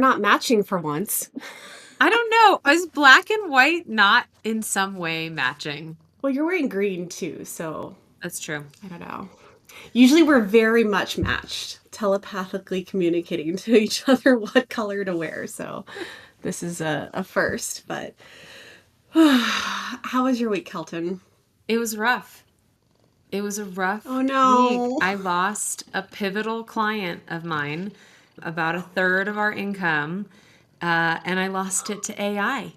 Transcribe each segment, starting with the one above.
not matching for once. I don't know. Is black and white not in some way matching? Well, you're wearing green too, so That's true. I don't know. Usually we're very much matched, telepathically communicating to each other what color to wear. So this is a first, but how was your week, Kelton? It was rough. It was a Oh rough week. no. I lost a pivotal client of mine, about a third of our income, and I lost it to AI.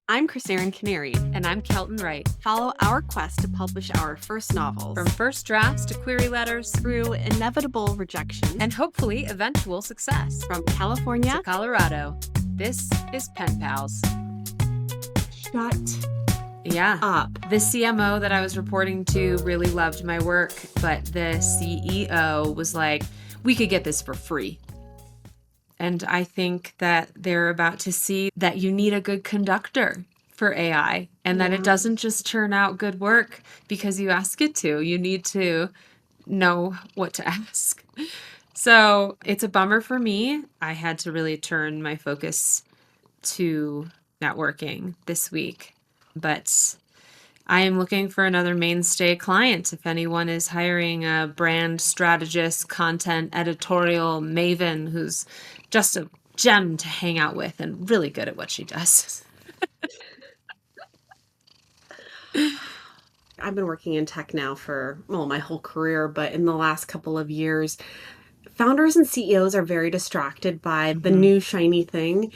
I'm Krisserin Canary. And I'm Kelton Wright. Follow our quest to publish our first novels. From first drafts to query letters, through inevitable rejection, and hopefully eventual success. from California To Colorado, this is Pen Pals. shut Yeah. up. The CMO that I was reporting to really loved my work, but the CEO was like, we could get this for free. And I think that they're about to see that you need a good conductor for AI and that it doesn't just churn out good work because you ask it to. You need to know what to ask. So it's a bummer for me. I had to really turn my focus to networking this week. But I am looking for another mainstay client. If anyone is hiring a brand strategist, content editorial maven who's just a gem to hang out with and really good at what she does. I've been working in tech now for, well, my whole career, but in the last couple of years, founders and CEOs are very distracted by the new shiny thing.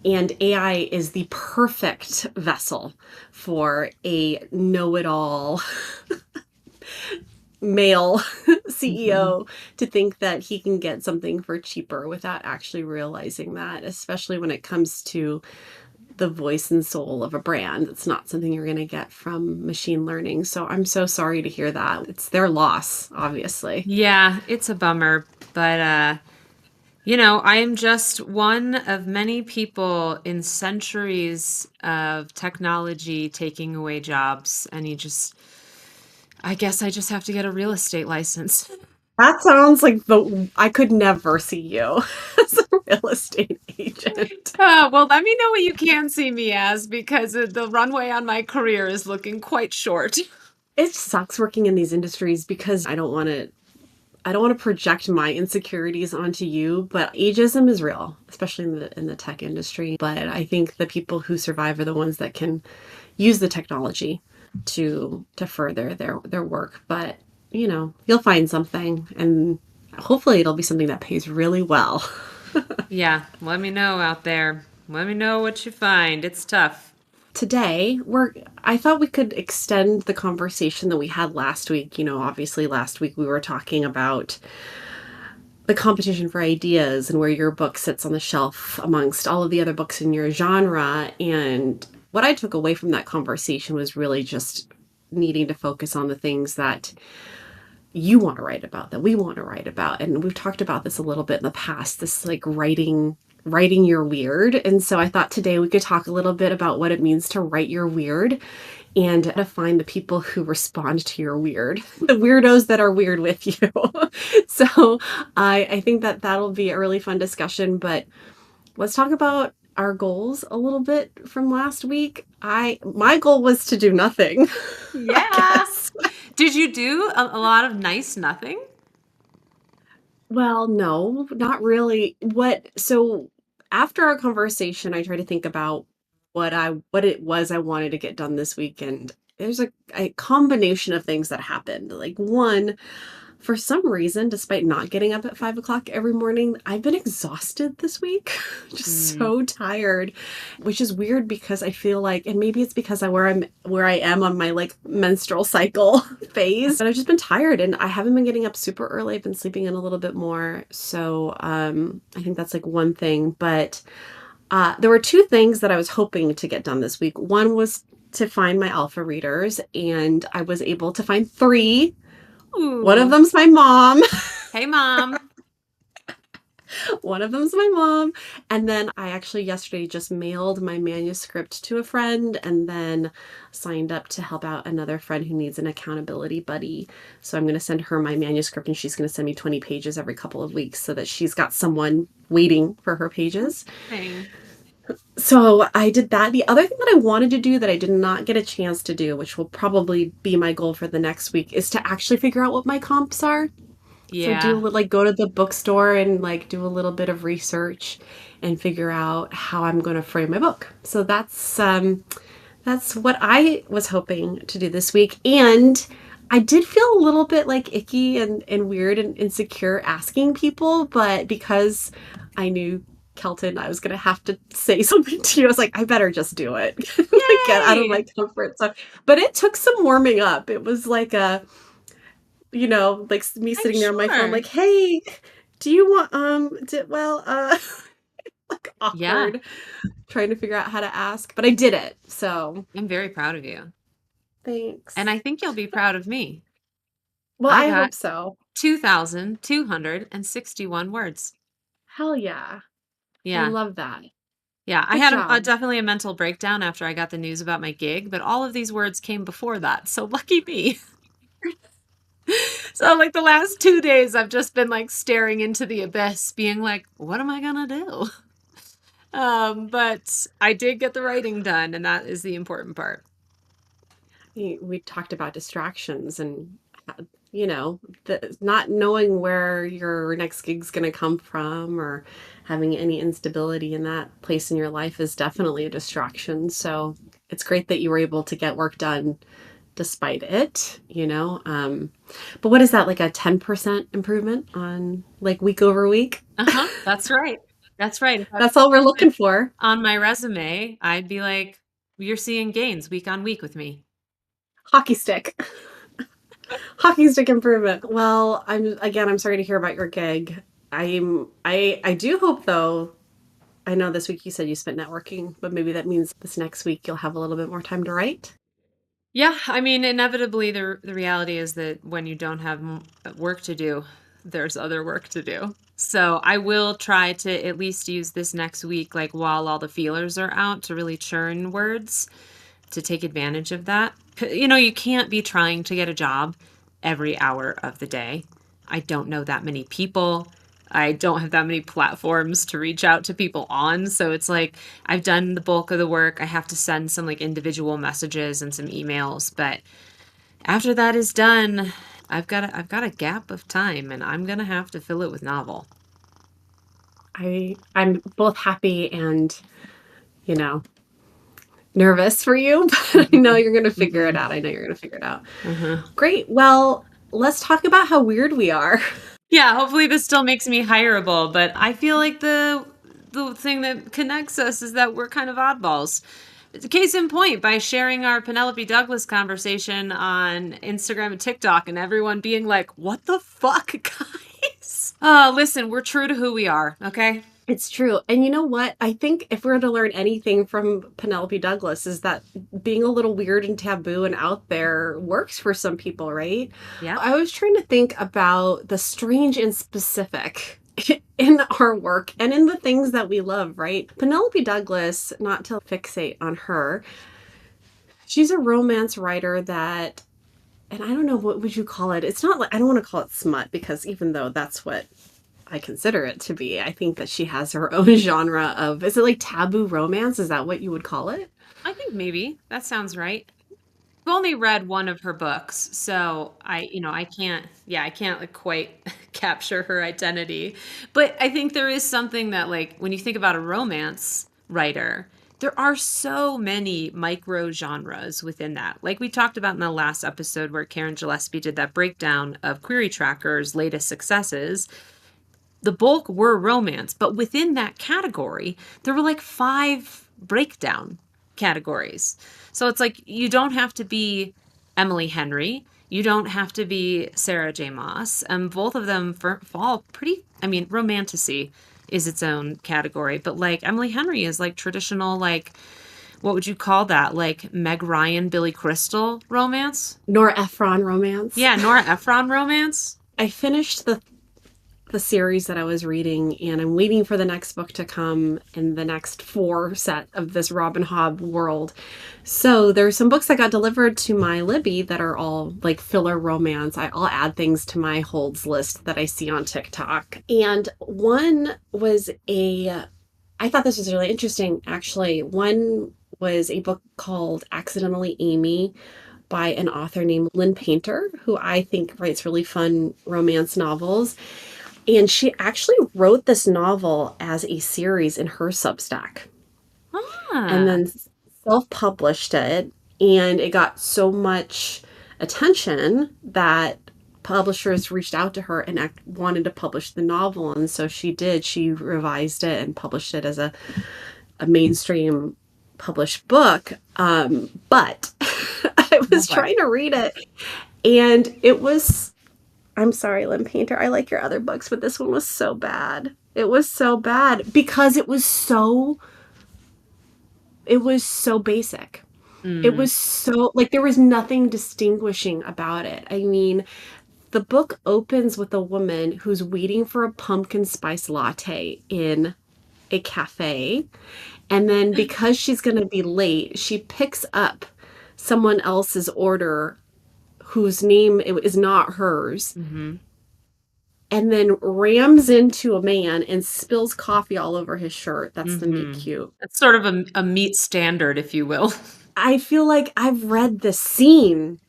And AI is the perfect vessel for a know-it-all male CEO to think that he can get something for cheaper without actually realizing that, especially when it comes to the voice and soul of a brand. It's not something you're going to get from machine learning. So I'm so sorry to hear that. It's their loss, obviously. Yeah, it's a bummer, but I am just one of many people in centuries of technology taking away jobs, and I guess I just have to get a real estate license. That sounds like I could never see you as a real estate agent. Well, let me know what you can see me as because the runway on my career is looking quite short. It sucks working in these industries because I don't want to project my insecurities onto you, but ageism is real, especially in the tech industry. But I think the people who survive are the ones that can use the technology to further their work. But you'll find something, and hopefully it'll be something that pays really well. Yeah, let me know out there. Let me know what you find. It's tough. Today, I thought we could extend the conversation that we had last week. Obviously last week we were talking about the competition for ideas and where your book sits on the shelf amongst all of the other books in your genre. And what I took away from that conversation was really just needing to focus on the things that you want to write about, that we want to write about. And we've talked about this a little bit in the past, this like writing your weird. And so I thought today we could talk a little bit about what it means to write your weird and to find the people who respond to your weird, the weirdos that are weird with you. So I think that that'll be a really fun discussion, but let's talk about our goals a little bit from last week. My goal was to do nothing. Yeah. Did you do a lot of nice nothing? Well, no, not really. So after our conversation, I tried to think about what it was I wanted to get done this weekend. There's a combination of things that happened. Like one, for some reason, despite not getting up at 5 o'clock every morning, I've been exhausted this week. Just so tired, which is weird because I feel like, and maybe it's because where I am on my like menstrual cycle phase, but I've just been tired and I haven't been getting up super early. I've been sleeping in a little bit more. So I think that's like one thing. But there were two things that I was hoping to get done this week. One was to find my alpha readers, and I was able to find 3. Ooh. One of them's my mom. Hey, Mom. One of them's my mom. And then I actually yesterday just mailed my manuscript to a friend and then signed up to help out another friend who needs an accountability buddy. So I'm going to send her my manuscript and she's going to send me 20 pages every couple of weeks so that she's got someone waiting for her pages. Dang. So I did that. The other thing that I wanted to do that I did not get a chance to do, which will probably be my goal for the next week, is to actually figure out what my comps are. So Yeah. go to the bookstore and like do a little bit of research and figure out how I'm going to frame my book. So that's what I was hoping to do this week. And I did feel a little bit like icky and weird and insecure asking people, but because I knew Kelton, I was going to have to say something to you. I was like, I better just do it. Like, get out of Yay! my comfort zone. But it took some warming up. It was like like me I'm sitting there on my phone, sure. like, hey, do you want, like Yeah, awkward, trying to figure out how to ask, but I did it. So I'm very proud of you. And thanks. I think you'll be proud of me. Well, I I got hope so. 2,261 words. Hell yeah. I Yeah. love that. Yeah, I Good had job. definitely a mental breakdown after I got the news about my gig, but all of these words came before that, so lucky me. So, like, the last 2 days, I've just been, like, staring into the abyss, being like, "What am I gonna do?" But I did get the writing done, and that is the important part. We talked about distractions and the not knowing where your next gig's going to come from or having any instability in that place in your life is definitely a distraction. So it's great that you were able to get work done despite it. But what is that, like a 10% improvement on like week over week? Uh-huh, that's right. That's right. If I That's all we're put looking for. on my resume, I'd be like, "You're seeing gains week on week with me." Hockey stick. Hockey stick improvement. Well, I'm sorry to hear about your gig. I do hope though, I know this week you said you spent networking, but maybe that means this next week you'll have a little bit more time to write. Yeah, I mean, inevitably, the reality is that when you don't have work to do, there's other work to do. So I will try to at least use this next week, like while all the feelers are out, to really churn words to take advantage of that. You can't be trying to get a job every hour of the day. I don't know that many people. I don't have that many platforms to reach out to people on. So it's like I've done the bulk of the work. I have to send some like individual messages and some emails, but after that is done, I've got a gap of time and I'm going to have to fill it with novel. I'm both happy and, you know, nervous for you, but I know Mhm. you're going to figure it Mhm. out. I know you're going to figure it out. Uh-huh. Great. Well, let's talk about how weird we are. Yeah, hopefully this still makes me hireable, but I feel like the thing that connects us is that we're kind of oddballs. Case in point, by sharing our Penelope Douglas conversation on Instagram and TikTok, and everyone being like, "What the fuck, guys?" Listen, we're true to who we are, okay? It's true. And you know what? I think if we're to learn anything from Penelope Douglas is that being a little weird and taboo and out there works for some people, right? Yeah. I was trying to think about the strange and specific in our work and in the things that we love, right? Penelope Douglas, not to fixate on her, she's a romance writer that, and I don't know, what would you call it? It's not like, I don't want to call it smut because even though that's what I consider it to be. I think that she has her own genre of, is it like taboo romance? Is that what you would call it? I think maybe that sounds right. I've only read one of her books, so I can't, yeah, I can't like quite capture her identity. But I think there is something that, like, when you think about a romance writer, there are so many micro genres within that. Like we talked about in the last episode where Karen Gillespie did that breakdown of Query Tracker's latest successes. The bulk were romance, but within that category, there were like 5 breakdown categories. So it's like you don't have to be Emily Henry, you don't have to be Sarah J. Maas, and both of them fall pretty. I mean, romanticy is its own category, but like Emily Henry is like traditional, like what would you call that? Like Meg Ryan, Billy Crystal romance? Nora Ephron romance. Yeah, Nora Ephron romance. I finished the series that I was reading, and I'm waiting for the next book to come in the next 4 set of this Robin Hobb world. So there's some books that got delivered to my Libby that are all like filler romance. I'll add things to my holds list that I see on TikTok. And one was I thought this was really interesting, actually. One was a book called Accidentally Amy by an author named Lynn Painter, who I think writes really fun romance novels. And she actually wrote this novel as a series in her Substack and Ah, then self-published it. And it got so much attention that publishers reached out to her and wanted to publish the novel. And so she did. She revised it and published it as a mainstream published book. But I oh was boy. trying to read it, and it was, I'm sorry, Lynn Painter, I like your other books, but this one was so bad. It was so bad because it was so basic. It Mm, was so, like, there was nothing distinguishing about it. I mean, the book opens with a woman who's waiting for a pumpkin spice latte in a cafe. And then because she's going to be late, she picks up someone else's order whose name is not hers, hmm and then rams into a man and spills coffee all over his shirt. That's the meet hmm cute. It's sort of a meat standard, if you will. I feel like I've read this scene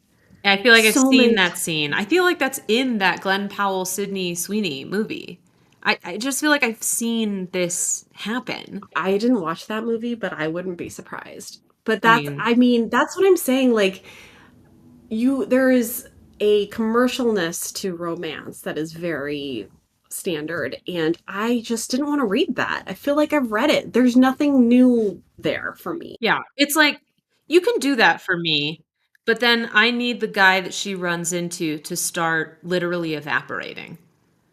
I feel like I've so seen many that scene. I feel like that's in that Glenn Powell, Sydney Sweeney movie. I just feel like I've seen this happen. I didn't watch that movie, but I wouldn't be surprised. But I mean, I mean, that's what I'm saying. Like, there is a commercialness to romance that is very standard. And I just didn't want to read that. I feel like I've read it. There's nothing new there for me. yeah, it's like, you can do that for me, but then I need the guy that she runs into to start literally evaporating.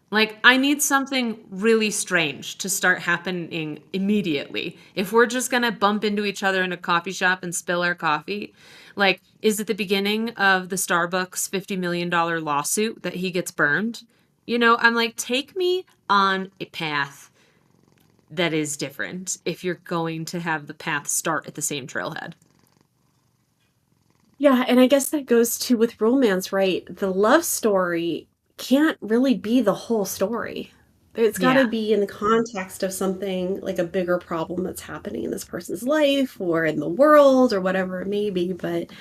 Like, I need something really strange to start happening immediately. If we're just gonna bump into each other in a coffee shop and spill our coffee, like, is it the beginning of the Starbucks $50 million lawsuit that he gets burned? I'm like, take me on a path that is different if you're going to have the path start at the same trailhead. Yeah, and I guess that goes to with romance, right? The love story can't really be the whole story. It's got to Yeah. be in the context of something like a bigger problem that's happening in this person's life or in the world or whatever it may be. But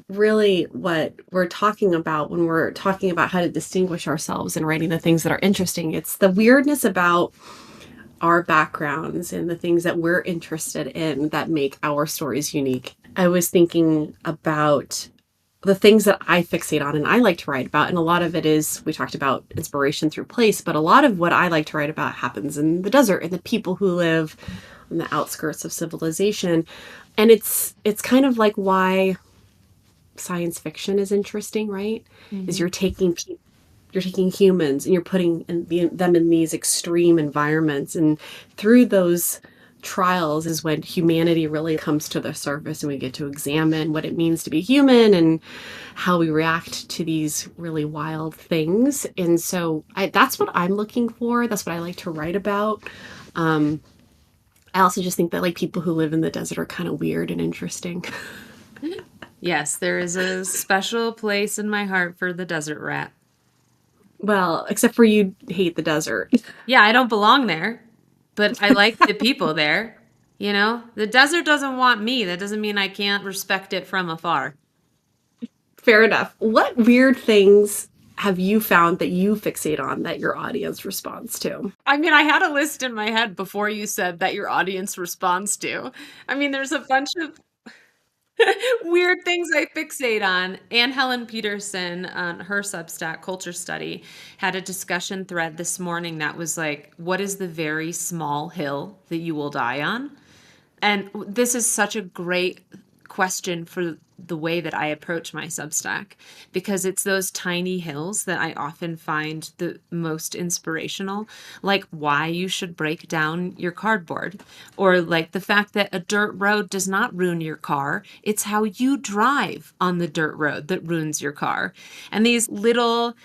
really, what we're talking about when we're talking about how to distinguish ourselves and writing the things that are interesting, it's the weirdness about our backgrounds and the things that we're interested in that make our stories unique. I was thinking about the things that I fixate on and I like to write about. And a lot of it is, we talked about inspiration through place, but a lot of what I like to write about happens in the desert and the people who live on the outskirts of civilization. And it's kind of like why science fiction is interesting, right? Is Mhm. you're taking humans and you're putting them in these extreme environments, and through those trials is when humanity really comes to the surface and we get to examine what it means to be human and how we react to these really wild things. And so that's what I'm looking for. That's what I like to write about. um, I also just think that like people who live in the desert are kind of weird and interesting. Yes, there is a special place in my heart for the desert rat. Well, except for you hate the desert. Yeah, I don't belong there, but I like the people there. The desert doesn't want me. That doesn't mean I can't respect it from afar. Fair enough. What weird things have you found that you fixate on that your audience responds to? I mean, I had a list in my head before you said that your audience responds to. I mean, there's a bunch of weird things I fixate on. Anne Helen Peterson on her Substack Culture Study had a discussion thread this morning that was like, what is the very small hill that you will die on? And this is such a great question for the way that I approach my Substack, because it's those tiny hills that I often find the most inspirational, like why you should break down your cardboard, or like the fact that a dirt road does not ruin your car. It's how you drive on the dirt road that ruins your car. And these little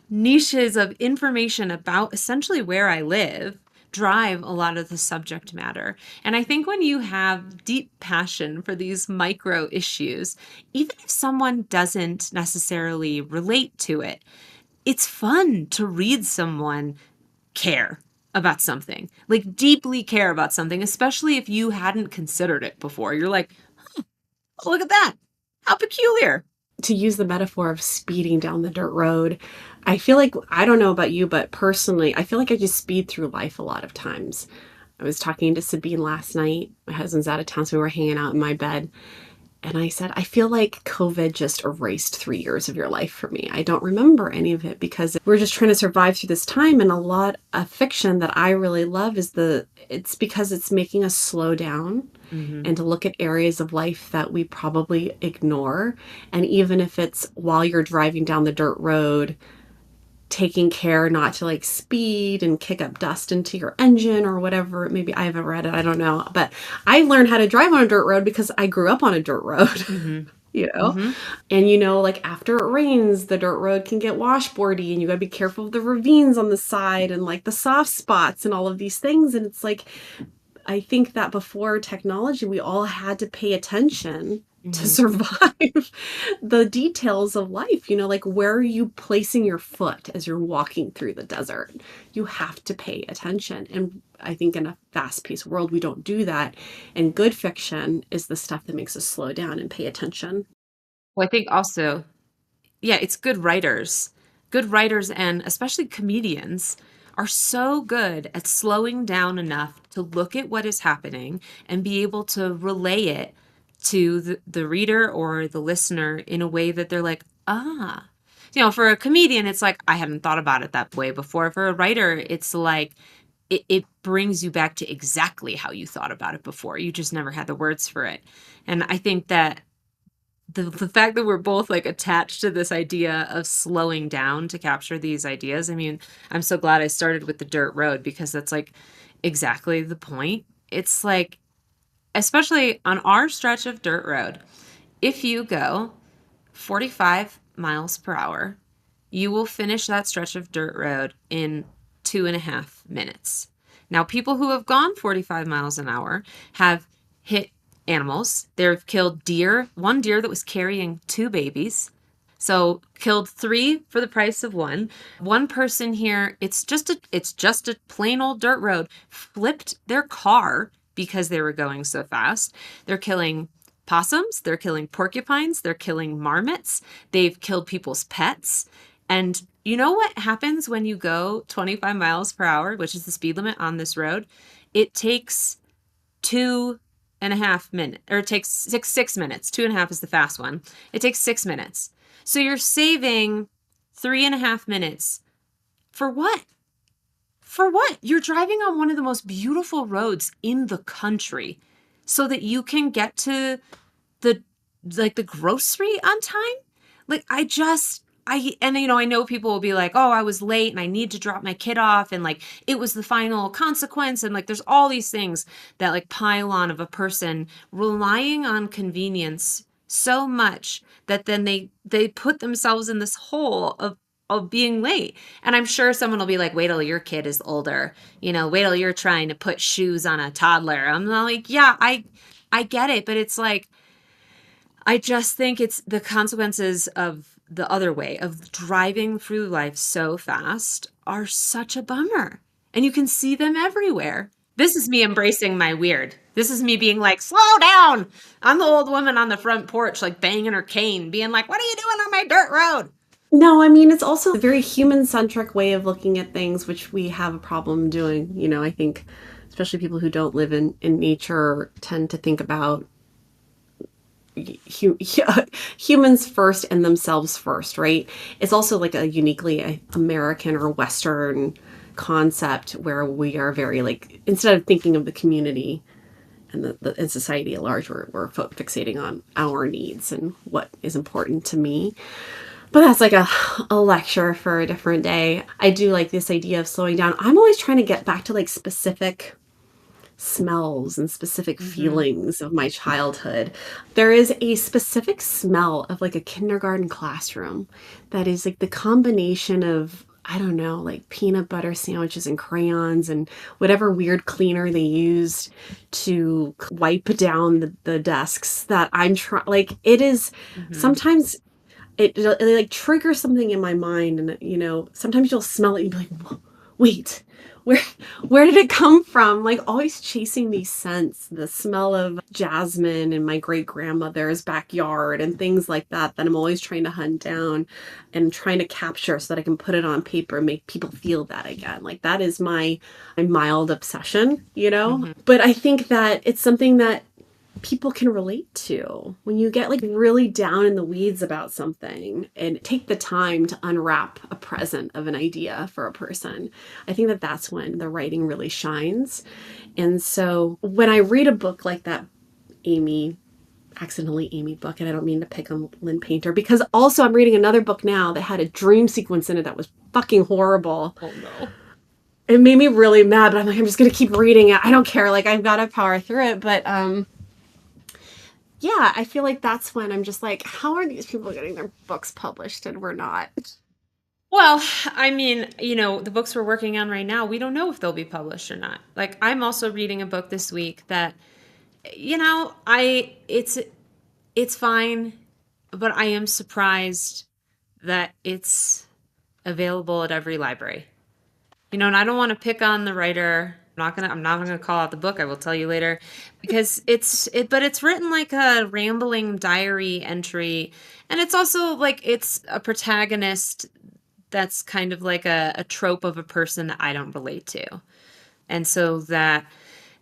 niches of information about essentially where I live drive a lot of the subject matter. And I think when you have deep passion for these micro issues, even if someone doesn't necessarily relate to it, it's fun to read someone care about something, like deeply care about something, especially if you hadn't considered it before. You're like, oh, look at that. How peculiar. To use the metaphor of speeding down the dirt road, I feel like, I don't know about you, but personally, I feel like I just speed through life a lot of times. I was talking to Sabine last night. My husband's out of town, so we were hanging out in my bed. And I said, I feel like COVID just erased 3 years of your life for me. I don't remember any of it because we're just trying to survive through this time. And a lot of fiction that I really love is it's because it's making us slow down Mm-hmm. and to look at areas of life that we probably ignore. And even if it's while you're driving down the dirt road, taking care not to like speed and kick up dust into your engine or whatever. Maybe I haven't read it, I don't know. But I learned how to drive on a dirt road because I grew up on a dirt road. Mm-hmm. You know, Mm-hmm. and like after it rains, the dirt road can get washboardy and you gotta be careful of the ravines on the side and like the soft spots and all of these things. And it's like, I think that before technology, we all had to pay attention to Mm-hmm. survive the details of life. Like where are you placing your foot as you're walking through the desert? You have to pay attention. And I think in a fast-paced world, we don't do that. And good fiction is the stuff that makes us slow down and pay attention. Well, I think also, yeah, it's good writers. Good writers and especially comedians are so good at slowing down enough to look at what is happening and be able to relay it to the reader or the listener in a way that they're like, ah. For a comedian, it's like, I hadn't thought about it that way before. For a writer, it's like, it brings you back to exactly how you thought about it before. You just never had the words for it. And I think that the fact that we're both like attached to this idea of slowing down to capture these ideas. I mean, I'm so glad I started with the dirt road because that's like exactly the point. It's like, especially on our stretch of dirt road, if you go 45 miles per hour, you will finish that stretch of dirt road in 2.5 minutes. Now, people who have gone 45 miles an hour have hit animals. They've killed deer, one deer that was carrying two babies. So killed three for the price of one. One person here, it's just a plain old dirt road, flipped their car because they were going so fast. They're killing possums, they're killing porcupines, they're killing marmots, they've killed people's pets. And you know what happens when you go 25 miles per hour, which is the speed limit on this road? It takes 2.5 minutes, or it takes 6 minutes. 2.5 is the fast one. It takes 6 minutes. So you're saving 3.5 minutes for what? For what? You're driving on one of the most beautiful roads in the country so that you can get to the the grocery on time. Like I know people will be like, "Oh, I was late and I need to drop my kid off and like it was the final consequence," and like there's all these things that like pile on of a person relying on convenience so much that then they put themselves in this hole of being late. And I'm sure someone will be like, "Wait till your kid is older. Wait till you're trying to put shoes on a toddler." I'm like, "Yeah, I get it, but it's like I just think it's the consequences of the other way of driving through life so fast are such a bummer. And you can see them everywhere. This is me embracing my weird. This is me being like, slow down. I'm the old woman on the front porch, like banging her cane, being like, what are you doing on my dirt road? No, I mean, it's also a very human-centric way of looking at things, which we have a problem doing. I think especially people who don't live in nature tend to think about humans first and themselves first, right? It's also like a uniquely American or Western concept where we are very like, instead of thinking of the community and and society at large, we're fixating on our needs and what is important to me. But that's like a lecture for a different day. I do like this idea of slowing down. I'm always trying to get back to like specific smells and specific Mhm. feelings of my childhood. There is a specific smell of like a kindergarten classroom that is like the combination of, I don't know, like peanut butter sandwiches and crayons and whatever weird cleaner they used to wipe down the desks that I'm trying. Like it is Mhm. sometimes it like triggers something in my mind, and sometimes you'll smell it and you'll be like, wait, where where did it come from? Like always chasing these scents, the smell of jasmine in my great grandmother's backyard and things like that I'm always trying to hunt down and trying to capture so that I can put it on paper and make people feel that again. Like that is my mild obsession. Mhm. But I think that it's something that people can relate to when you get like really down in the weeds about something and take the time to unwrap a present of an idea for a person. I think that that's when the writing really shines. And so when I read a book like that Amy accidentally Amy book, and I don't mean to pick on Lynn Painter, because also I'm reading another book now that had a dream sequence in it that was fucking horrible. Oh no. It made me really mad, but I'm like, I'm just gonna keep reading it. I don't care, like I've got to power through it. But yeah, I feel like that's when I'm just like, how are these people getting their books published and we're not? Well, I mean, the books we're working on right now, we don't know if they'll be published or not. Like I'm also reading a book this week that I it's fine, but I am surprised that it's available at every library. And I don't want to pick on the writer. I'm not gonna call out the book. I will tell you later because but it's written like a rambling diary entry, and it's also like it's a protagonist that's kind of like a trope of a person that I don't relate to. And so that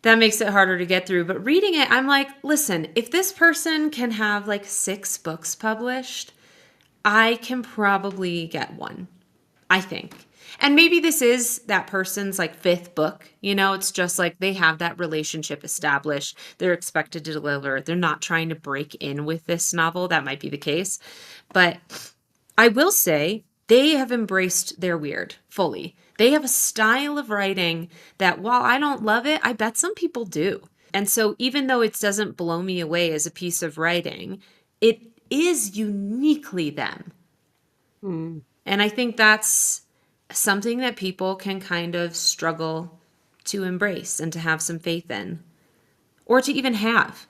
makes it harder to get through. But reading it, I'm like, listen, if this person can have like 6 books published, I can probably get one, I think. And maybe this is that person's like 5th book. It's just like they have that relationship established. They're expected to deliver. They're not trying to break in with this novel. That might be the case. But I will say they have embraced their weird fully. They have a style of writing that while I don't love it, I bet some people do. And so even though it doesn't blow me away as a piece of writing, it is uniquely them. Hmm. And I think that's something that people can kind of struggle to embrace and to have some faith in, or to even have.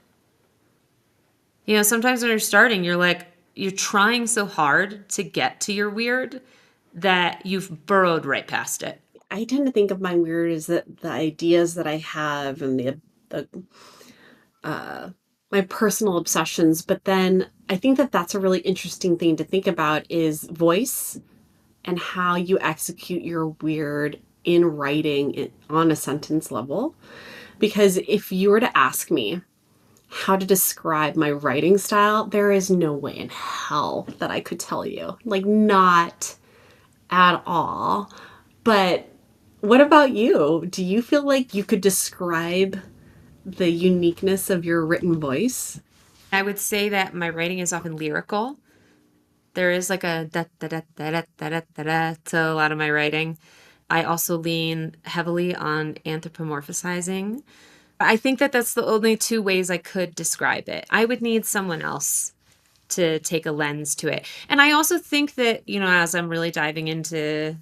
Sometimes when you're starting, you're trying so hard to get to your weird that you've burrowed right past it. I tend to think of my weird as the ideas that I have and the uh, my personal obsessions. But then I think that that's a really interesting thing to think about is voice and how you execute your weird in writing on a sentence level. Because if you were to ask me how to describe my writing style, there is no way in hell that I could tell you. Like, not at all. But what about you? Do you feel like you could describe the uniqueness of your written voice? I would say that my writing is often lyrical. There is like a da da da da da da da da da to a lot of my writing. I also lean heavily on anthropomorphizing. I think that that's the only 2 ways I could describe it. I would need someone else to take a lens to it. And I also think that, as I'm really diving into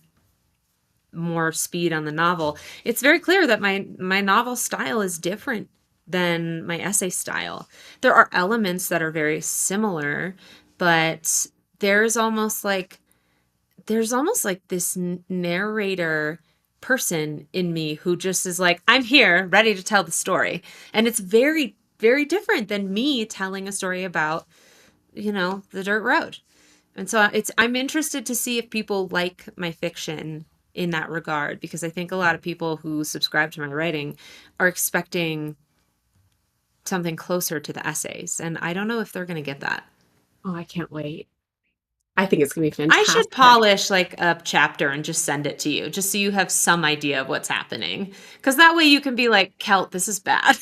more speed on the novel, it's very clear that my novel style is different than my essay style. There are elements that are very similar, but there's almost like this narrator person in me who just is like, I'm here, ready to tell the story. And it's very, very different than me telling a story about, the dirt road. And so I'm interested to see if people like my fiction in that regard, because I think a lot of people who subscribe to my writing are expecting something closer to the essays. And I don't know if they're going to get that. Oh, I can't wait. I think it's going to be I should fantastic. polish like a chapter and just send it to you, just so you have some idea of what's happening. Because that way you can be like, Kelt, this is bad.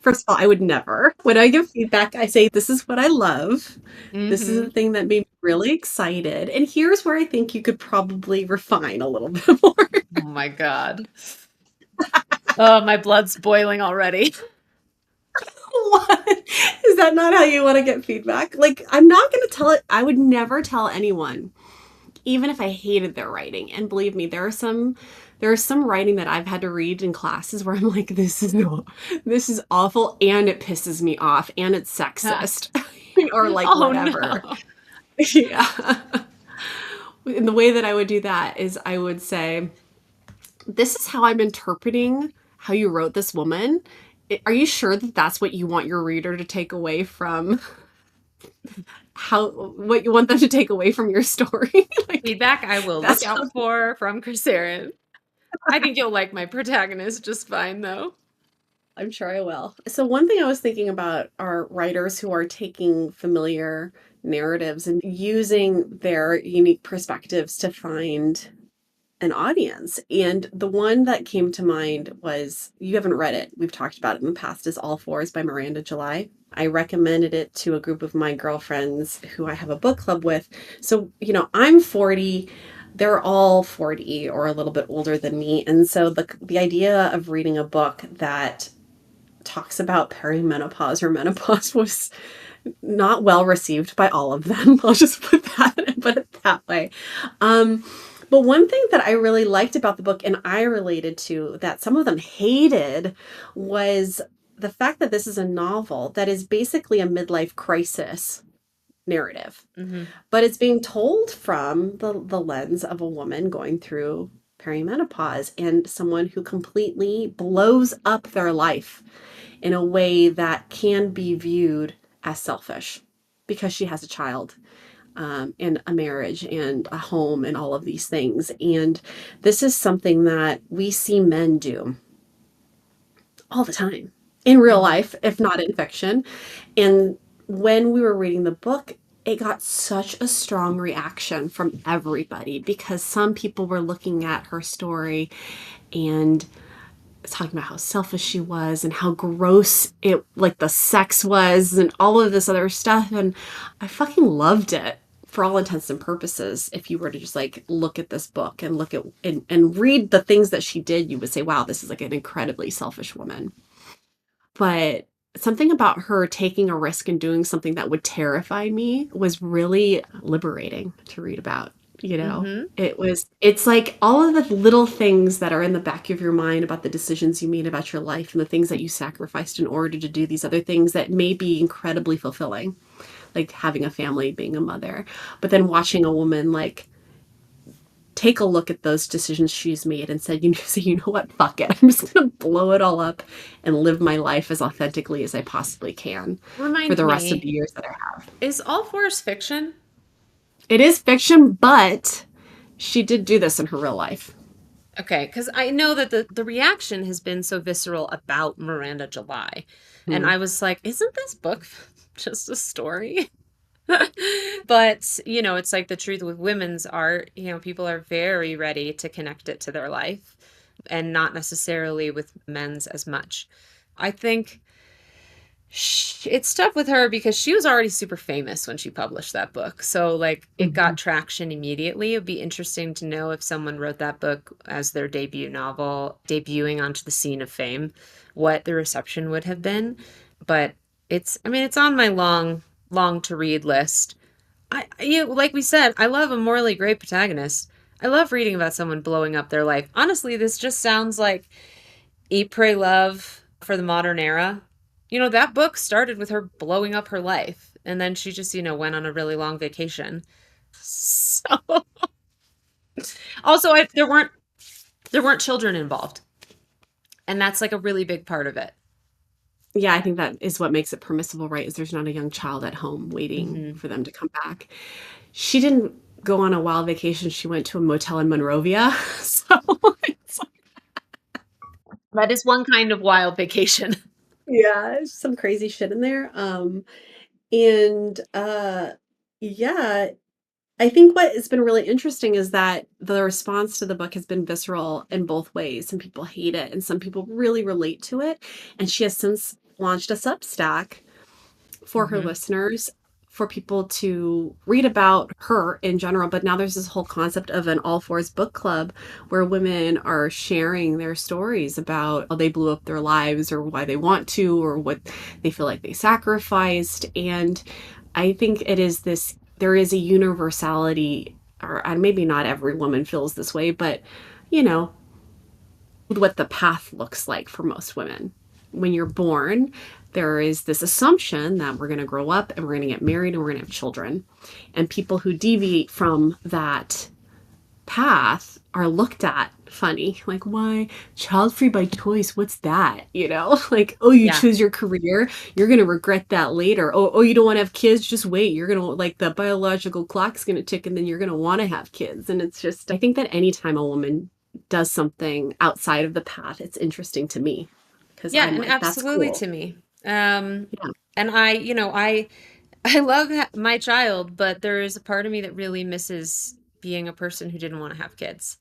First of all, I would never. When I give feedback, I say, this is what I love. This is the Hmm. thing that made me really excited. And here's where I think you could probably refine a little bit more. Oh my God. Oh, my blood's boiling already. What? Is that not how you want to get feedback? Like, I'm not going to tell it. I would never tell anyone, even if I hated their writing. And believe me, there is some writing that I've had to read in classes where I'm like, this is awful, and it pisses me off, and it's sexist, or like Oh whatever. no. Yeah. And the way that I would do that is I would say, this is how I'm interpreting how you wrote this woman. Are you sure that that's what you want your reader to take away from what you want them to take away from your story? Like, Feedback I will look that's how, out for from Krisserin. I think you'll like my protagonist just fine, though. I'm sure I will. So one thing I was thinking about are writers who are taking familiar narratives and using their unique perspectives to find an audience. And the one that came to mind was, you haven't read it, we've talked about it in the past, is All Fours by Miranda July. I recommended it to a group of my girlfriends who I have a book club with. So, I'm 40, they're all 40 or a little bit older than me. And so the idea of reading a book that talks about perimenopause or menopause was not well received by all of them. I'll just put it that way. Um, but one thing that I really liked about the book, and I related to, that some of them hated, was the fact that this is a novel that is basically a midlife crisis narrative, Hmm. but it's being told from the lens of a woman going through perimenopause and someone who completely blows up their life in a way that can be viewed as selfish because she has a child, and a marriage and a home and all of these things. And this is something that we see men do all the time in real Hmm. life, if not in fiction. And when we were reading the book, it got such a strong reaction from everybody because some people were looking at her story and talking about how selfish she was and how gross it, like, the sex was and all of this other stuff. And I fucking loved it for all intents and purposes. If you were to just like look at this book and look at and read the things that she did, you would say, wow, this is like an incredibly selfish woman. But something about her taking a risk and doing something that would terrify me was really liberating to read about. Hmm. It's like all of the little things that are in the back of your mind about the decisions you made about your life and the things that you sacrificed in order to do these other things that may be incredibly fulfilling, like having a family, being a mother. But then watching a woman like take a look at those decisions she's made and said, you know what, fuck it. I'm just going to blow it all up and live my life as authentically as I possibly can for Remind the rest of me, the years that I have. is All Fours fiction? It is fiction, but she did do this in her real life. Okay, because I know that the reaction has been so visceral about Miranda July. And Hmm. I was like, isn't this book just a story? But, it's like the truth with women's art, people are very ready to connect it to their life and not necessarily with men's as much. I think it's tough with her because she was already super famous when she published that book. So, like, it got Hmm. traction immediately. It'd be interesting to know if someone wrote that book as their debut novel, debuting onto the scene of fame, what the reception would have been. But it's on my long to read list. Like we said, I love a morally great protagonist. I love reading about someone blowing up their life. Honestly, this just sounds like Eat, Pray, Love for the modern era. That book started with her blowing up her life, and then she just, went on a really long vacation. So, also, there weren't children involved, and that's like a really big part of it. Yeah, I think that is what makes it permissible, right? Is there's not a young child at home waiting Hmm. for them to come back. She didn't go on a wild vacation. She went to a motel in Monrovia. So it's That is one kind of wild vacation. yeah, it's some crazy shit in there. And yeah, I think what has been really interesting is that the response to the book has been visceral in both ways. Some people hate it and some people really relate to it. And she has since launched a Substack for her Hmm. listeners for people to read about her in general. But now there's this whole concept of an all fours book club where women are sharing their stories about how they blew up their lives or why they want to or what they feel like they sacrificed. And I think there is a universality, or and maybe not every woman feels this way, but you know, what the path looks like for most women. When you're born, there is this assumption that we're going to grow up and we're going to get married and we're going to have children. And people who deviate from that path are looked at funny. Like, why? Child free by choice. What's that? Like, oh, you Yeah. choose your career. You're going to regret that later. Oh, you don't want to have kids. Just wait. You're going to, like, the biological clock's going to tick and then you're going to want to have kids. And it's just, I think that anytime a woman does something outside of the path, it's interesting to me because Yeah, I'm and like, that's absolutely cool. to me. Yeah. And I love my child, but there is a part of me that really misses being a person who didn't want to have kids.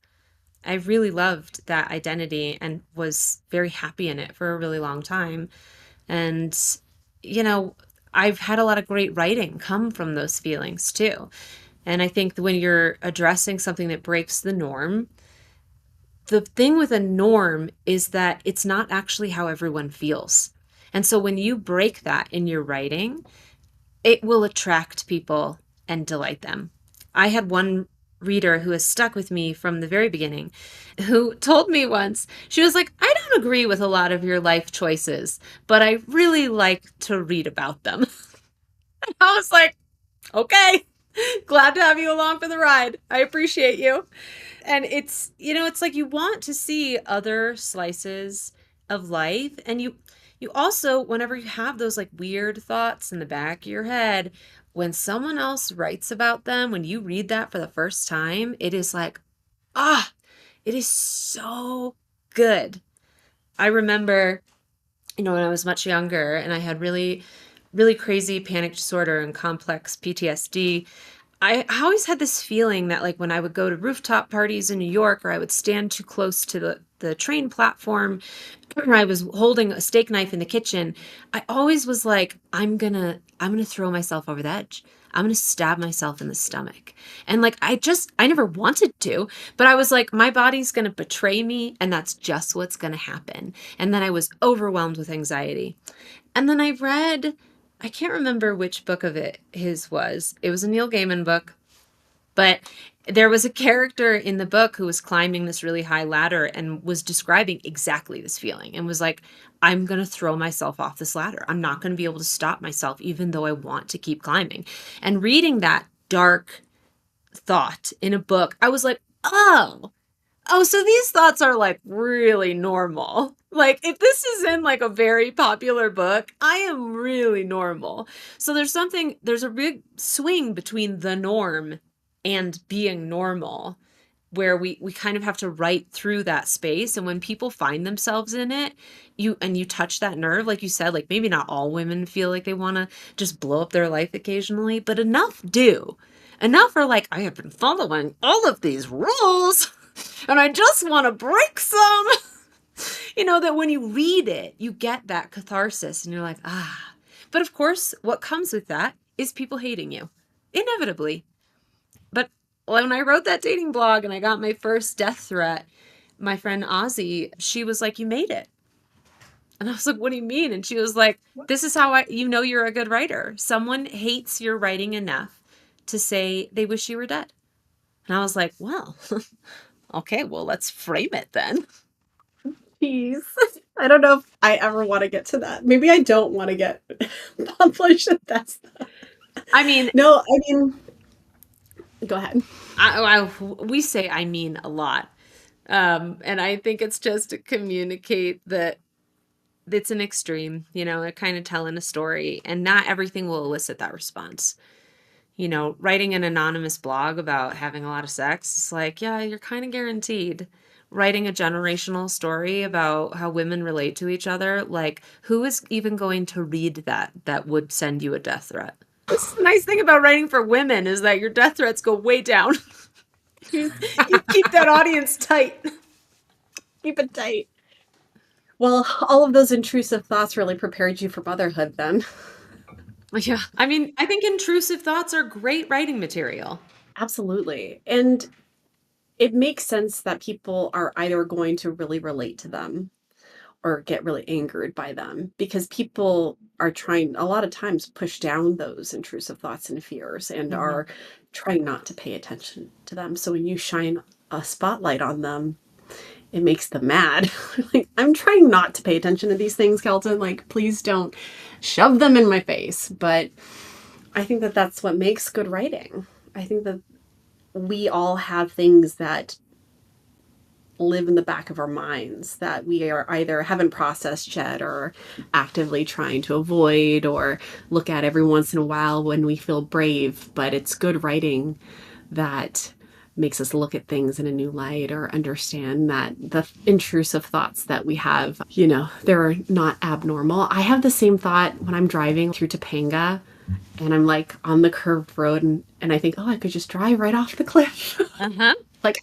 I really loved that identity and was very happy in it for a really long time. And, you know, I've had a lot of great writing come from those feelings too. And I think that when you're addressing something that breaks the norm, the thing with a norm is that it's not actually how everyone feels. And so when you break that in your writing, it will attract people and delight them. I had one reader who has stuck with me from the very beginning who told me once, she was like, I don't agree with a lot of your life choices, but I really like to read about them. I was like, okay, glad to have you along for the ride. I appreciate you. And it's like you want to see other slices of life. And you also, whenever you have those like weird thoughts in the back of your head, when someone else writes about them, when you read that for the first time, it is like, ah, it is so good. I remember, when I was much younger and I had really, really crazy panic disorder and complex PTSD. I always had this feeling that like when I would go to rooftop parties in New York or I would stand too close to the train platform or I was holding a steak knife in the kitchen, I always was like, I'm gonna throw myself over the edge. I'm gonna stab myself in the stomach. And like I never wanted to, but I was like, my body's gonna betray me and that's just what's gonna happen. And then I was overwhelmed with anxiety. And then I read, I can't remember which book of his was. It was a Neil Gaiman book, but there was a character in the book who was climbing this really high ladder and was describing exactly this feeling and was like, I'm going to throw myself off this ladder. I'm not going to be able to stop myself, even though I want to keep climbing. And reading that dark thought in a book, I was like, oh, so these thoughts are like really normal. Like if this is in like a very popular book, I am really normal. So there's a big swing between the norm and being normal where we kind of have to write through that space. And when people find themselves in it, you touch that nerve, like you said, like maybe not all women feel like they want to just blow up their life occasionally, but enough do. Enough are like, I have been following all of these rules and I just want to break some. That when you read it, you get that catharsis and you're like, ah. But of course, what comes with that is people hating you, inevitably. But when I wrote that dating blog and I got my first death threat, my friend Ozzy, she was like, you made it. And I was like, what do you mean? And she was like, this is how you're a good writer. Someone hates your writing enough to say they wish you were dead. And I was like, well, okay, well, let's frame it then. Jeez. I don't know if I ever want to get to that. Maybe I don't want to get published if that's I mean, no, I mean, go ahead. we say I mean a lot. And I think it's just to communicate that it's an extreme, they're kind of telling a story, and not everything will elicit that response. Writing an anonymous blog about having a lot of sex is like, yeah, you're kind of guaranteed. Writing a generational story about how women relate to each other, like, who is even going to read that would send you a death threat? This nice thing about writing for women is that your death threats go way down. you keep that audience tight. Keep it tight. Well, all of those intrusive thoughts really prepared you for motherhood then. Yeah. I mean, I think intrusive thoughts are great writing material. Absolutely. And it makes sense that people are either going to really relate to them or get really angered by them because people are trying a lot of times push down those intrusive thoughts and fears and Mhm. are trying not to pay attention to them. So when you shine a spotlight on them, it makes them mad. Like, I'm trying not to pay attention to these things, Kelton. Like, please don't shove them in my face. But I think that that's what makes good writing. I think that we all have things that live in the back of our minds that we are either haven't processed yet or actively trying to avoid or look at every once in a while when we feel brave. But it's good writing that makes us look at things in a new light or understand that the intrusive thoughts that we have, they're not abnormal. I have the same thought when I'm driving through Topanga and I'm like on the curved road and I think, oh, I could just drive right off the cliff. Uh-huh. Like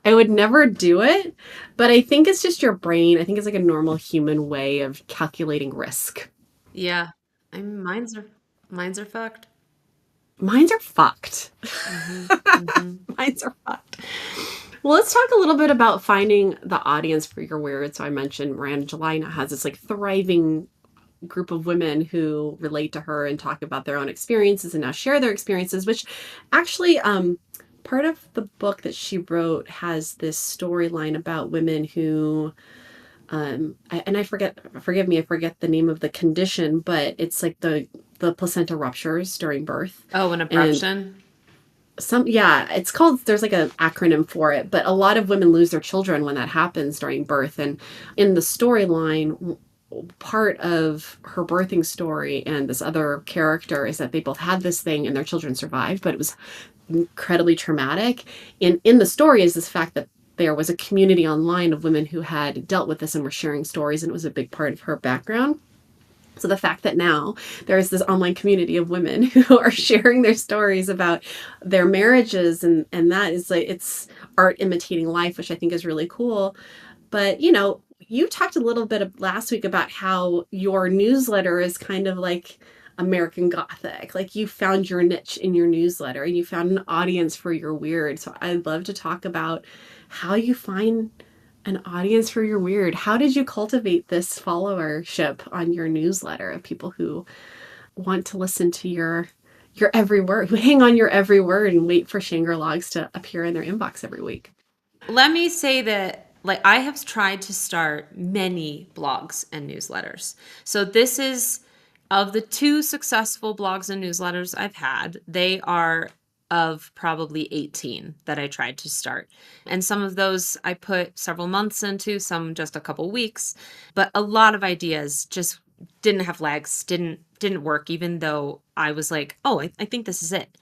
I would never do it, but I think it's just your brain. I think it's like a normal human way of calculating risk. Yeah. I mean, mine's are fucked. Mines are fucked. Mhm. Mhm. Mines are fucked. Well, let's talk a little bit about finding the audience for your weird. So I mentioned Miranda July now has this like thriving group of women who relate to her and talk about their own experiences and now share their experiences, which actually part of the book that she wrote has this storyline about women who and I forgive me, I forget the name of the condition, but it's like the placenta ruptures during birth. Oh, an And abruption? yeah, it's called, there's like an acronym for it, but a lot of women lose their children when that happens during birth. And in the storyline, part of her birthing story and this other character is that they both had this thing and their children survived, but it was incredibly traumatic. And in the story is this fact that there was a community online of women who had dealt with this and were sharing stories, and it was a big part of her background. So the fact that now there is this online community of women who are sharing their stories about their marriages, and that is like, it's art imitating life, which I think is really cool. But you talked a little bit last week about how your newsletter is kind of like American Gothic. Like, you found your niche in your newsletter and you found an audience for your weird. So I'd love to talk about how you find an audience for your weird. How did you cultivate this followership on your newsletter of people who want to listen to your every word, who hang on your every word and wait for Shangri-Logs to appear in their inbox every week? Let me say that, like, I have tried to start many blogs and newsletters. So this is, of the two successful blogs and newsletters I've had, they are of probably 18 that I tried to start. And some of those I put several months into, some just a couple weeks, but a lot of ideas just didn't have legs, didn't work, even though I was like, oh, I think this is it.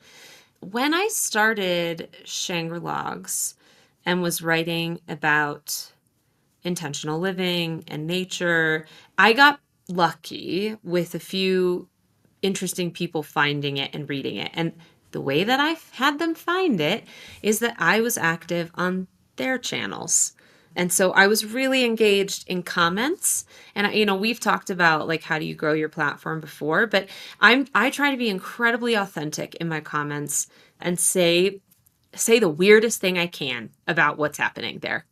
When I started Shangri-Logs and was writing about intentional living and nature, I got lucky with a few interesting people finding it and reading it. And the way that I had them find it is that I was active on their channels. And so I was really engaged in comments. And we've talked about like how do you grow your platform before, but I try to be incredibly authentic in my comments and say the weirdest thing I can about what's happening there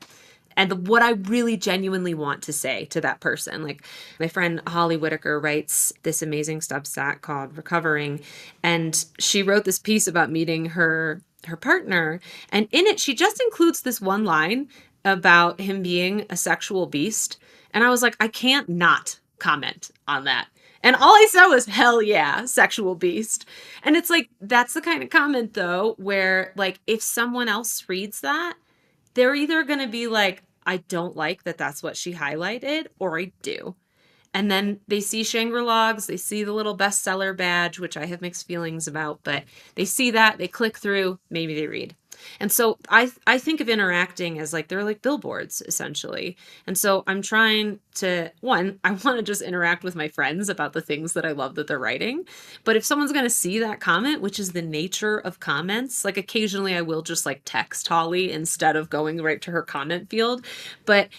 and what I really genuinely want to say to that person. Like, my friend Holly Whitaker writes this amazing Substack called Recovering, and she wrote this piece about meeting her partner, and in it she just includes this one line about him being a sexual beast, and I was like, I can't not comment on that. And all I said was, hell yeah, sexual beast. And it's like, that's the kind of comment, though, where, like, if someone else reads that, they're either going to be like, I don't like that that's what she highlighted, or I do. And then they see Shangri-Logs, they see the little bestseller badge, which I have mixed feelings about, but they see that, they click through, maybe they read. And so I think of interacting as like they're like billboards essentially. And so I'm trying to, one, I want to just interact with my friends about the things that I love that they're writing. But if someone's going to see that comment, which is the nature of comments, like occasionally I will just like text Holly instead of going right to her comment field. But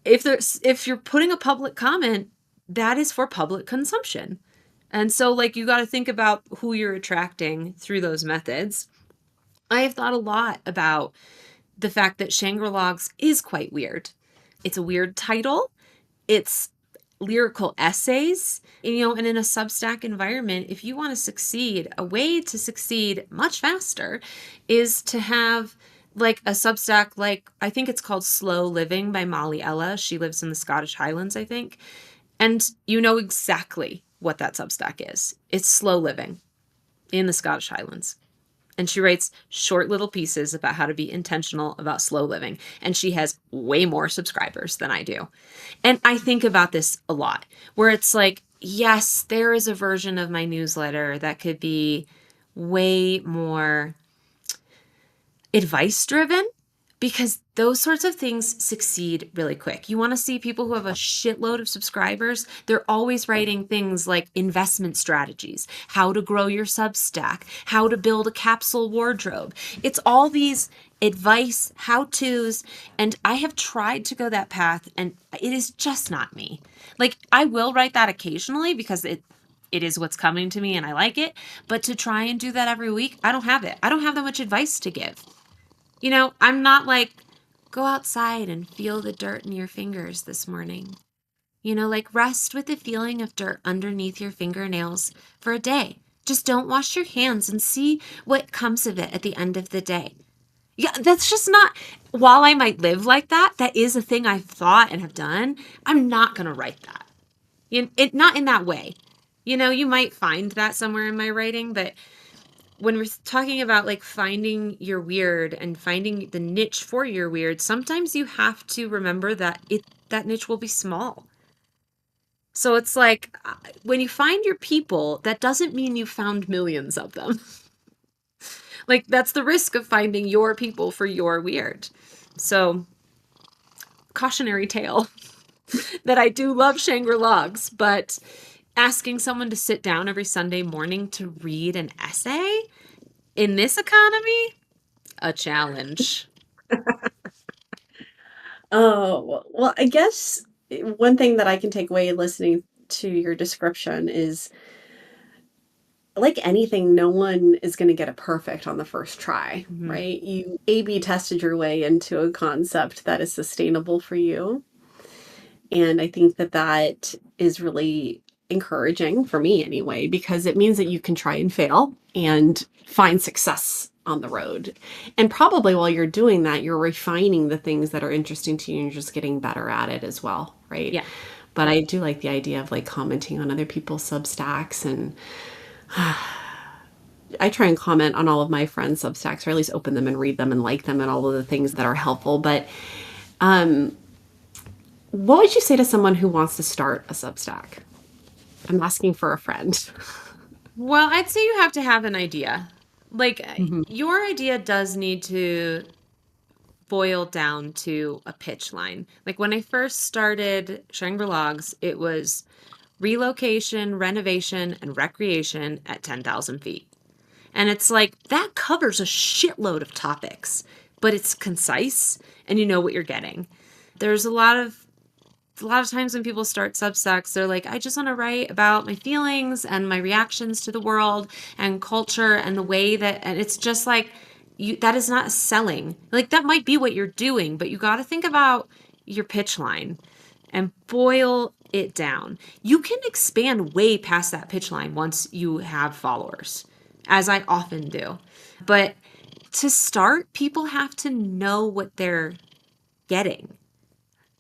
if you're putting a public comment, that is for public consumption. And so, like, you got to think about who you're attracting through those methods. I have thought a lot about the fact that Shangri-Logs is quite weird. It's a weird title. It's lyrical essays, and in a Substack environment, if you want to succeed, a way to succeed much faster is to have like a Substack, like I think it's called Slow Living by Molly Ella. She lives in the Scottish Highlands, I think. And you know exactly what that Substack is. It's Slow Living in the Scottish Highlands. And she writes short little pieces about how to be intentional about slow living. And she has way more subscribers than I do. And I think about this a lot, where it's like, yes, there is a version of my newsletter that could be way more advice driven, because those sorts of things succeed really quick. You want to see people who have a shitload of subscribers, they're always writing things like investment strategies, how to grow your Substack, how to build a capsule wardrobe. It's all these advice, how-tos, and I have tried to go that path, and it is just not me. Like, I will write that occasionally because it is what's coming to me and I like it, but to try and do that every week, I don't have it. I don't have that much advice to give. I'm not like, go outside and feel the dirt in your fingers this morning. Like rest with the feeling of dirt underneath your fingernails for a day. Just don't wash your hands and see what comes of it at the end of the day. Yeah, that's just not, while I might live like that, that is a thing I've thought and have done. I'm not going to write that. Not in that way. You might find that somewhere in my writing, but when we're talking about like finding your weird and finding the niche for your weird, sometimes you have to remember that that niche will be small. So it's like when you find your people, that doesn't mean you found millions of them. Like that's the risk of finding your people for your weird. So cautionary tale that I do love Shangri-Logs, but asking someone to sit down every Sunday morning to read an essay in this economy, a challenge. Oh, well, I guess one thing that I can take away listening to your description is like anything, no one is going to get it perfect on the first try, Mm-hmm. right? You A/B tested your way into a concept that is sustainable for you. And I think that that is really encouraging for me anyway, because it means that you can try and fail and find success on the road. And probably while you're doing that, you're refining the things that are interesting to you and you're just getting better at it as well, right? Yeah. But I do like the idea of like commenting on other people's Substacks, and I try and comment on all of my friends' Substacks, or at least open them and read them and like them and all of the things that are helpful. But what would you say to someone who wants to start a Substack? I'm asking for a friend. Well, I'd say you have to have an idea. Like, Mhm. your idea does need to boil down to a pitch line. Like, when I first started Shangri-Logs, it was relocation, renovation, and recreation at 10,000 feet. And it's like, that covers a shitload of topics, but it's concise and you know what you're getting. There's a lot of times when people start Substacks, they're like, I just want to write about my feelings and my reactions to the world and culture and the way that, and it's just like, that is not selling. Like, that might be what you're doing, but you got to think about your pitch line and boil it down. You can expand way past that pitch line once you have followers, as I often do. But to start, people have to know what they're getting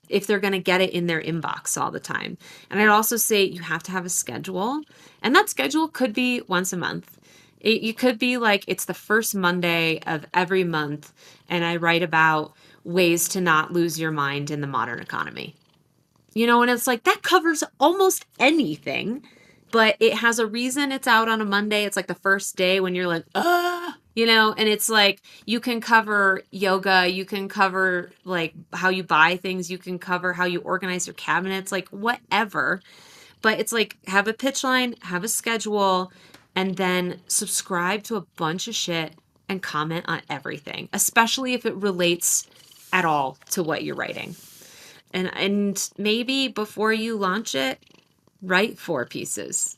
if they're going to get it in their inbox all the time. And I'd also say you have to have a schedule, and that schedule could be once a month. You could be like, it's the first Monday of every month, and I write about ways to not lose your mind in the modern economy. And it's like, that covers almost anything, but it has a reason it's out on a Monday. It's like the first day when you're like, and it's like, you can cover yoga, you can cover like how you buy things, you can cover how you organize your cabinets, like whatever. But it's like, have a pitch line, have a schedule, and then subscribe to a bunch of shit and comment on everything, especially if it relates at all to what you're writing. And maybe before you launch it, write 4 pieces.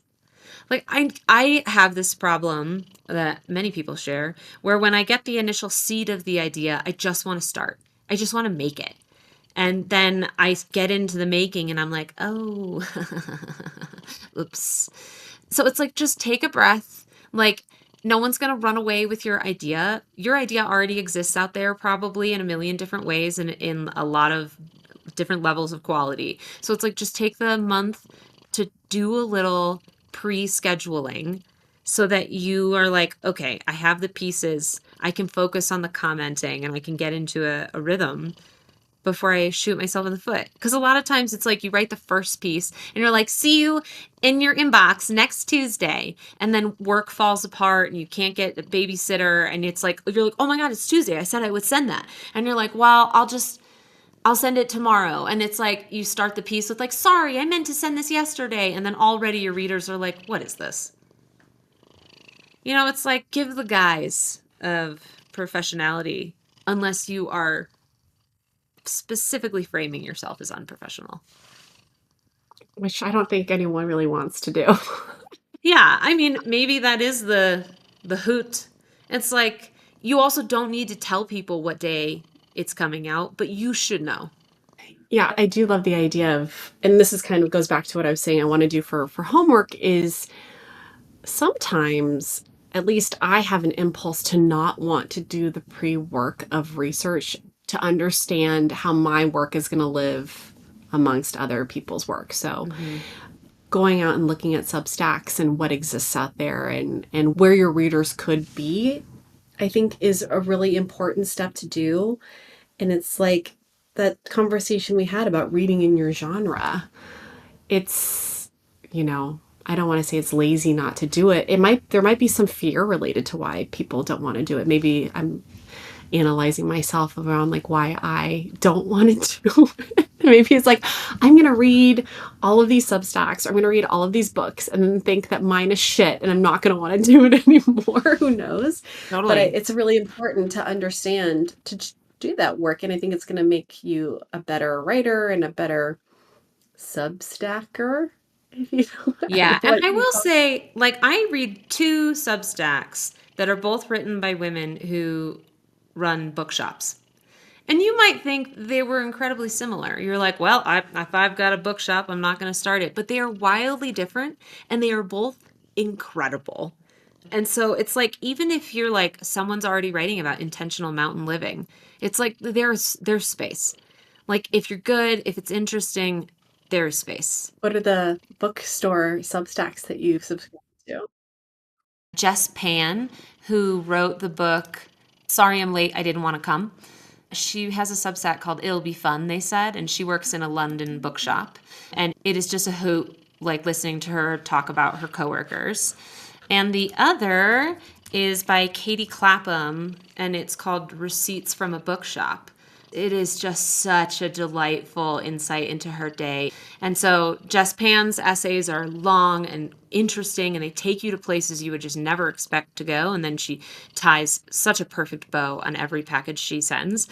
Like I have this problem that many people share where when I get the initial seed of the idea, I just want to start. I just want to make it. And then I get into the making and I'm like, "Oh, oops." So it's like just take a breath. Like no one's going to run away with your idea. Your idea already exists out there probably in a million different ways and in a lot of different levels of quality. So it's like just take the month to do a little pre-scheduling so that you are like, okay, I have the pieces. I can focus on the commenting and I can get into a rhythm before I shoot myself in the foot. Because a lot of times it's like you write the first piece and you're like, see you in your inbox next Tuesday. And then work falls apart and you can't get a babysitter. And it's like, you're like, oh my God, it's Tuesday. I said I would send that. And you're like, well, I'll send it tomorrow. And it's like you start the piece with like, sorry, I meant to send this yesterday. And then already your readers are like, what is this? You know, it's like give the guise of professionality unless you are specifically framing yourself as unprofessional. Which I don't think anyone really wants to do. Yeah, I mean, maybe that is the hoot. It's like you also don't need to tell people what day it's coming out, but you should know. Yeah, I do love the idea of, and this is kind of goes back to what I was saying I want to do for homework is sometimes at least I have an impulse to not want to do the pre-work of research to understand how my work is going to live amongst other people's work. So going out and looking at Substacks and what exists out there and where your readers could be, I think is a really important step to do. And it's like that conversation we had about reading in your genre. It's, I don't want to say it's lazy not to do it. There might be some fear related to why people don't want to do it. Maybe I'm analyzing myself around like why I don't want to do it. Maybe it's like, I'm going to read all of these Substacks, or I'm going to read all of these books and then think that mine is shit and I'm not going to want to do it anymore. Who knows? Totally. But it's really important to understand to do that work. And I think it's going to make you a better writer and a better Substacker. If you know Yeah, and what I you will call say, like, I read two Substacks that are both written by women who run bookshops. And you might think they were incredibly similar. You're like, well, if I've got a bookshop, I'm not going to start it. But they are wildly different, and they are both incredible. And so it's like, even if you're like, someone's already writing about intentional mountain living, it's like there's space. Like, if you're good, if it's interesting, there's space. What are the bookstore Substacks that you subscribe to? Jess Pan, who wrote the book Sorry I'm Late, I Didn't Want to Come. She has a Substack called It'll Be Fun, they said, and she works in a London bookshop. And it is just a hoot, like listening to her talk about her coworkers. And the other is by Katie Clapham, and it's called Receipts from a Bookshop. It is just such a delightful insight into her day. And so Jess Pan's essays are long and interesting, and they take you to places you would just never expect to go. And then she ties such a perfect bow on every package she sends.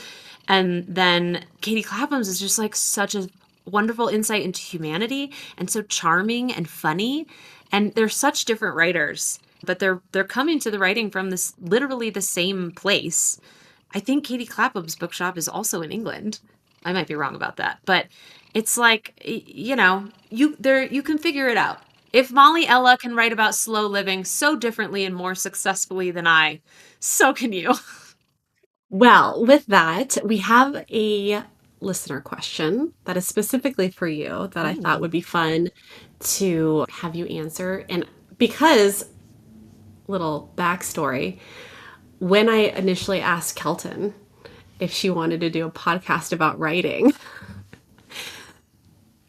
And then Katie Clapham's is just like such a wonderful insight into humanity and so charming and funny. And they're such different writers, but they're coming to the writing from this literally the same place. I think Katie Clapham's bookshop is also in England. I might be wrong about that, but it's like, you can figure it out. If Molly Ella can write about slow living so differently and more successfully than I, so can you. Well, with that, we have a listener question that is specifically for you that I thought would be fun to have you answer. And because, little backstory, when I initially asked Kelton if she wanted to do a podcast about writing,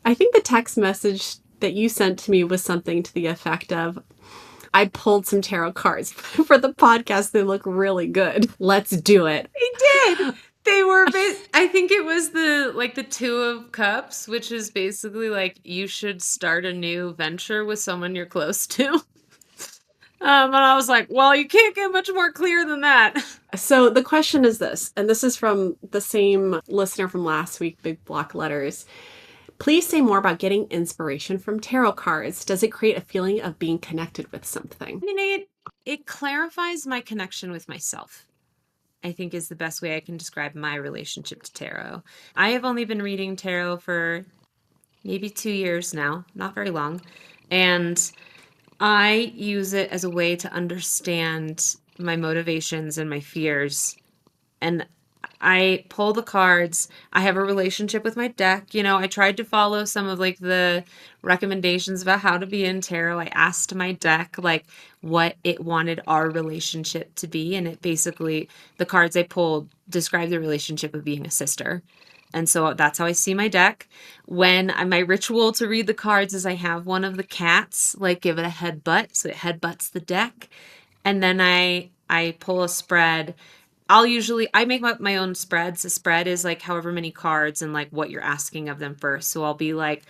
I think the text message that you sent to me was something to the effect of, I pulled some tarot cards for the podcast. They look really good. Let's do it. They did. They were, I think it was the Two of Cups, which is basically like you should start a new venture with someone you're close to. And I was like, well, you can't get much more clear than that. So the question is this, and this is from the same listener from last week, Big Block Letters. Please say more about getting inspiration from tarot cards. Does it create a feeling of being connected with something? I mean, it clarifies my connection with myself, I think is the best way I can describe my relationship to tarot. I have only been reading tarot for maybe 2 years now, not very long. And I use it as a way to understand my motivations and my fears. And I pull the cards. I have a relationship with my deck. I tried to follow some of like the recommendations about how to be in tarot. I asked my deck like what it wanted our relationship to be. And it basically, the cards I pulled describe the relationship of being a sister. And so that's how I see my deck. My ritual to read the cards is I have one of the cats like give it a headbutt. So it headbutts the deck. And then I pull a spread. I make my own spreads. A spread is like however many cards and like what you're asking of them first. So I'll be like,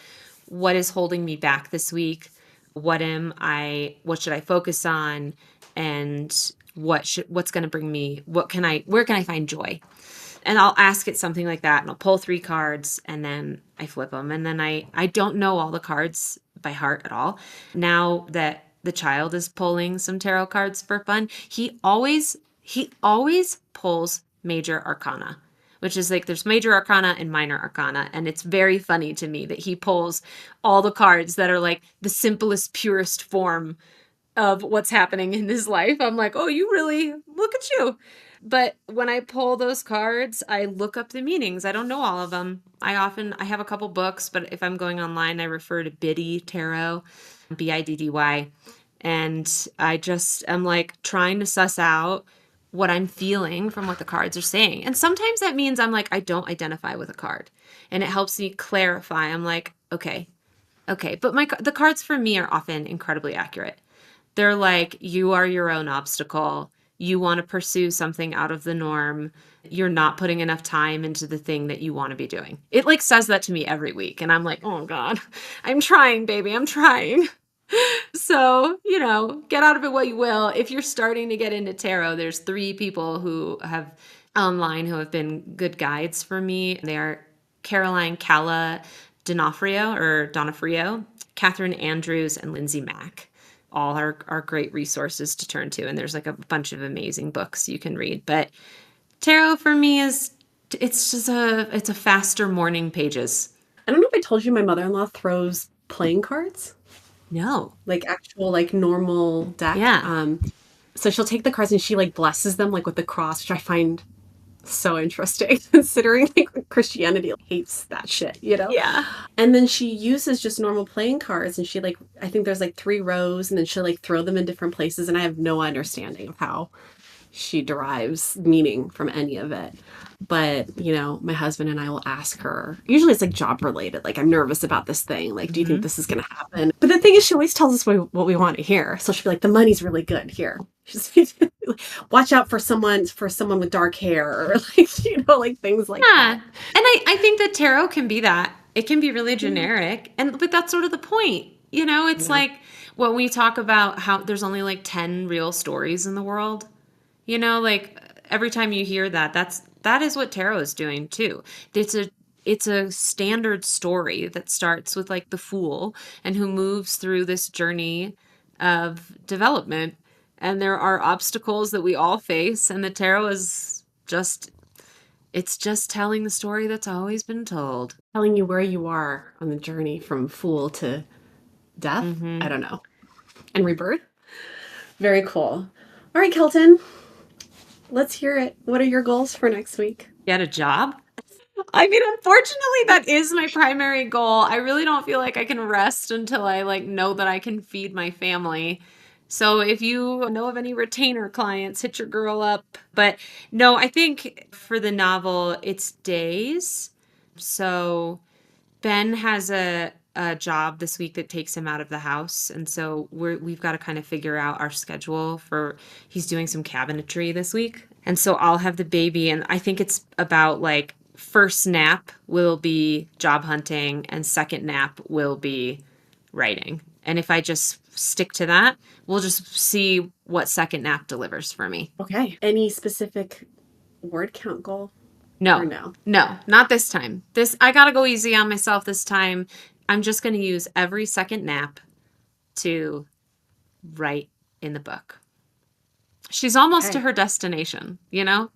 what is holding me back this week? What should I focus on? And what's going to bring me, where can I find joy? And I'll ask it something like that, and I'll pull 3 cards, and then I flip them. And then I don't know all the cards by heart at all. Now that the child is pulling some tarot cards for fun, he always pulls major arcana, which is like there's major arcana and minor arcana. And it's very funny to me that he pulls all the cards that are like the simplest, purest form of what's happening in his life. I'm like, oh, you really look at you. But when I pull those cards, I look up the meanings. I don't know all of them. I have a couple books, but if I'm going online, I refer to Biddy Tarot, Biddy. And I just am like trying to suss out what I'm feeling from what the cards are saying. And sometimes that means I'm like, I don't identify with a card. And it helps me clarify. I'm like, okay. But the cards for me are often incredibly accurate. They're like, you are your own obstacle. You want to pursue something out of the norm. You're not putting enough time into the thing that you want to be doing. It like says that to me every week. And I'm like, oh God, I'm trying, baby. I'm trying. So, get out of it what you will. If you're starting to get into tarot, there's 3 people who have online who have been good guides for me. They are Caroline Calla Donofrio, Catherine Andrews, and Lindsay Mack. All are great resources to turn to. And there's like a bunch of amazing books you can read. But tarot for me it's a faster morning pages. I don't know if I told you my mother-in-law throws playing cards. No. Like actual like normal deck. Yeah. So she'll take the cards and she like blesses them like with the cross, which I find so interesting considering like Christianity hates that shit, Yeah. And then she uses just normal playing cards and she like I think there's like 3 rows and then she'll like throw them in different places and I have no understanding of how she derives meaning from any of it. But, my husband and I will ask her. Usually it's like job related. Like, I'm nervous about this thing. Like, do you think this is going to happen? But the thing is, she always tells us what we want to hear. So she'll be like, the money's really good here. She's watch out for someone with dark hair or like things like that. And I think that tarot can be that. It can be really generic. But that's sort of the point. It's like when we talk about how there's only like 10 real stories in the world. Like every time you hear that is what tarot is doing too. It's a standard story that starts with like the fool and who moves through this journey of development. And there are obstacles that we all face, and the tarot is it's just telling the story that's always been told. Telling you where you are on the journey from fool to death. I don't know. And rebirth. Very cool. All right, Kelton. Let's hear it. What are your goals for next week? Get a job? I mean, unfortunately, that is my primary goal. I really don't feel like I can rest until I like know that I can feed my family. So if you know of any retainer clients, hit your girl up. But no, I think for the novel, it's days. So Ben has a job this week that takes him out of the house. And so we've got to kind of figure out our schedule he's doing some cabinetry this week. And so I'll have the baby. And I think it's about like first nap will be job hunting and second nap will be writing. And if I just stick to that, we'll just see what second nap delivers for me. Okay. Any specific word count goal? or No, no? no, not this time. I gotta go easy on myself this time. I'm just gonna use every second nap to write in the book. She's almost to Okay, her destination, you know?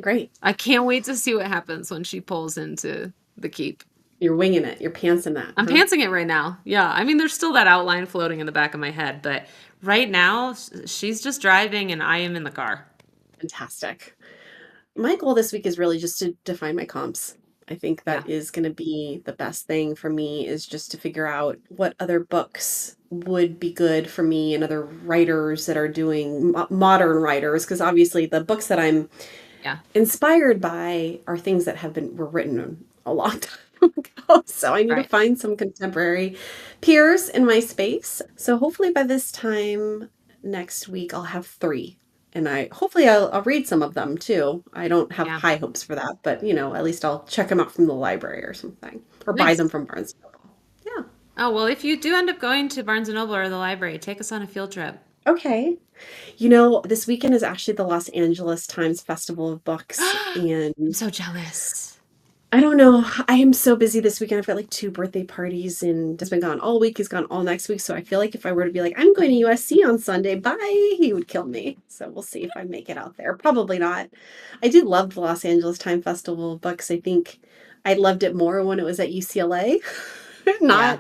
great. I can't wait to see what happens when she pulls into the keep. You're winging it. You're pantsing that, I'm huh? pantsing it right now. Yeah, I mean, there's still that outline floating in the back of my head, but right now, she's just driving and I am in the car. Fantastic. My goal this week is really just to define my comps. I think Yeah, that is going to be the best thing for me is just to figure out what other books would be good for me and other writers that are doing modern writers because obviously the books that I'm yeah, inspired by are things that were written a long time ago. So I need to right. find some contemporary peers in my space. So hopefully by this time next week I'll have three. And I'll read some of them too. I don't have Yeah, high hopes for that, but at least I'll check them out from the library or something or buy them nice. from Barnes and Noble. Yeah. Oh, well, if you do end up going to Barnes& and Noble or the library, take us on a field trip. Okay. This weekend is actually the Los Angeles Times Festival of Books I'm and so jealous. I don't know. I am so busy this weekend. I've got like two birthday parties and it's been gone all week. He's gone all next week. So I feel like if I were to be like, I'm going to USC on Sunday, bye, he would kill me. So we'll see if I make it out there. Probably not. I do love the Los Angeles Time Festival of Books. I think I loved it more when it was at UCLA, not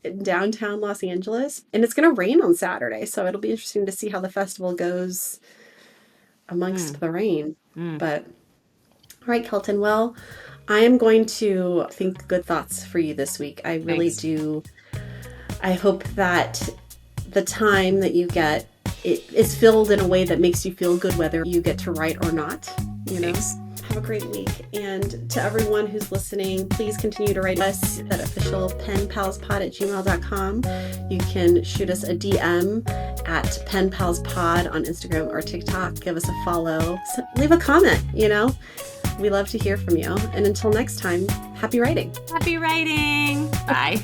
Yeah. in downtown Los Angeles. And it's going to rain on Saturday. So it'll be interesting to see how the festival goes amongst Mm, the rain. mm, But all right, Kelton. Well, I am going to think good thoughts for you this week. I really thanks. do. I hope that the time that you get it is filled in a way that makes you feel good, whether you get to write or not. You know. Thanks. Have a great week. And to everyone who's listening, please continue to write us at officialpenpalspod@gmail.com. You can shoot us a DM at penpalspod on Instagram or TikTok. Give us a follow. Leave a comment, We love to hear from you. And until next time, happy writing. Happy writing. Bye.